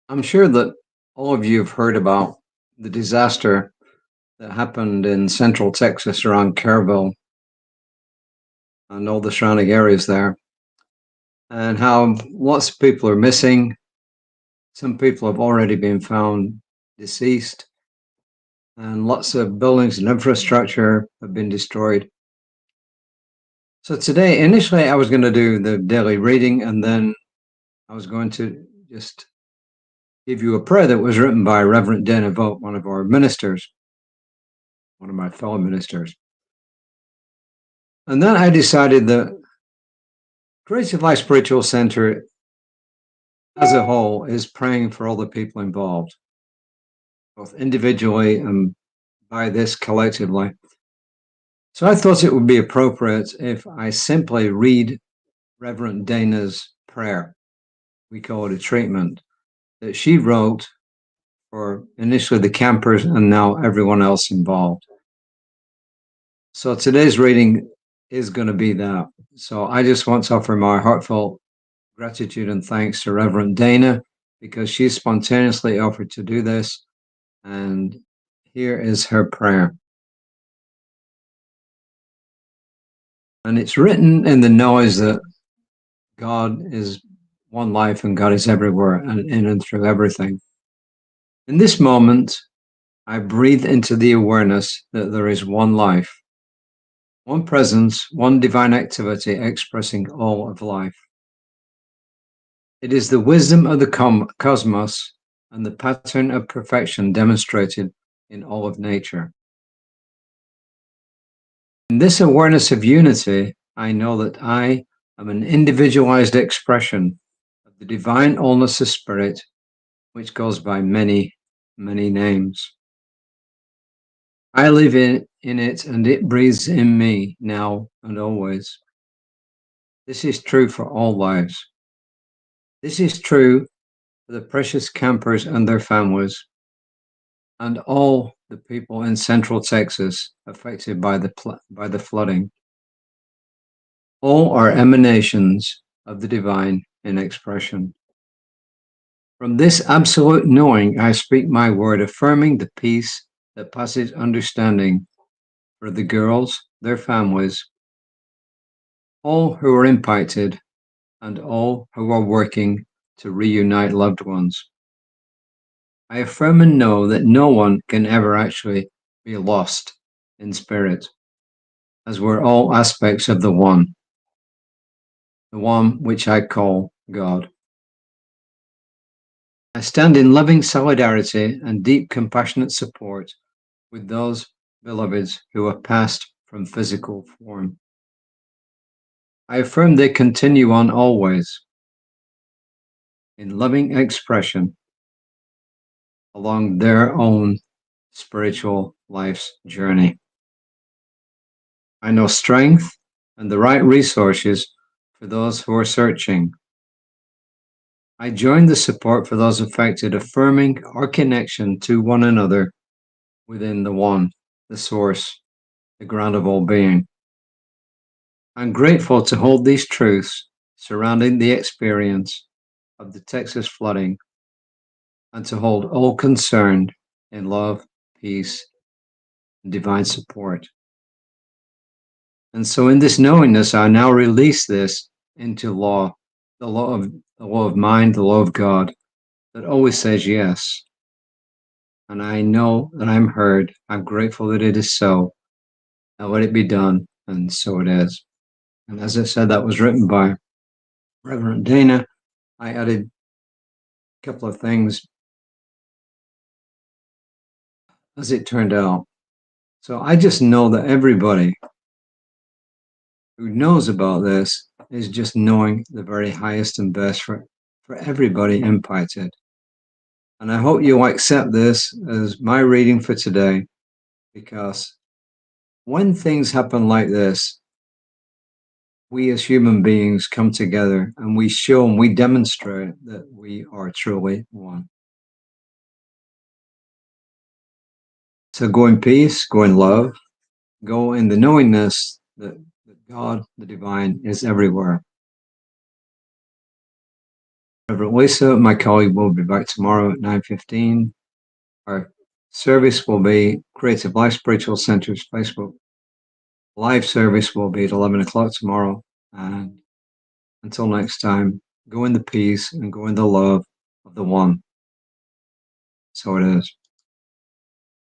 I'm sure that all of you have heard about the disaster that happened in central Texas around Kerrville and all the surrounding areas there, and how lots of people are missing. Some people have already been found deceased, and lots of buildings and infrastructure have been destroyed. So today, initially, I was going to do the daily reading, and then I was going to just give you a prayer that was written by Rev Dayna Vogt, one of our ministers, one of my fellow ministers. And then I decided that Creative Life Spiritual Center as a whole is praying for all the people involved, both individually and by this collectively. So I thought it would be appropriate if I simply read Reverend Dana's prayer. We call it a treatment that she wrote for initially the campers and now everyone else involved. So today's reading is going to be that. So I just want to offer my heartfelt gratitude and thanks to Reverend Dana because she spontaneously offered to do this. And here is her prayer. And it's written in the noise that God is one life and God is everywhere and in and through everything. In this moment, I breathe into the awareness that there is one life, one presence, one divine activity expressing all of life. It is the wisdom of the cosmos and the pattern of perfection demonstrated in all of nature. In this awareness of unity, I know that I am an individualized expression of the divine allness of spirit, which goes by many, many names. I live in it and it breathes in me now and always. This is true for all lives. This is true for the precious campers and their families, and all the people in central Texas affected by the flooding. All are emanations of the divine in expression. From this absolute knowing, I speak my word, affirming the peace that passes understanding for the girls, their families, all who are impacted, and all who are working to reunite loved ones. I affirm and know that no one can ever actually be lost in spirit, as we're all aspects of the one which I call God. I stand in loving solidarity and deep compassionate support with those beloveds who have passed from physical form. I affirm they continue on always in loving expression along their own spiritual life's journey. I know strength and the right resources for those who are searching. I join the support for those affected, affirming our connection to one another within the one, the source, the ground of all being. I'm grateful to hold these truths surrounding the experience of the Texas flooding and to hold all concerned in love, peace, and divine support. And so in this knowingness, I now release this into law, the law of mind, the law of God that always says yes. And I know that I'm heard. I'm grateful that it is so. Now let it be done. And so it is. And as I said, that was written by Reverend Dana. I added a couple of things as it turned out. So I just know that everybody who knows about this is just knowing the very highest and best for everybody impacted. And I hope you'll accept this as my reading for today, because when things happen like this, we as human beings come together and we show and we demonstrate that we are truly one. So go in peace, go in love, go in the knowingness that God, the divine, is everywhere. Reverend Lisa, my colleague, will be back tomorrow at 9:15. Our service will be Creative Life Spiritual Center's Facebook live service will be at 11 o'clock tomorrow. And until next time, go in the peace and go in the love of the one. So it is.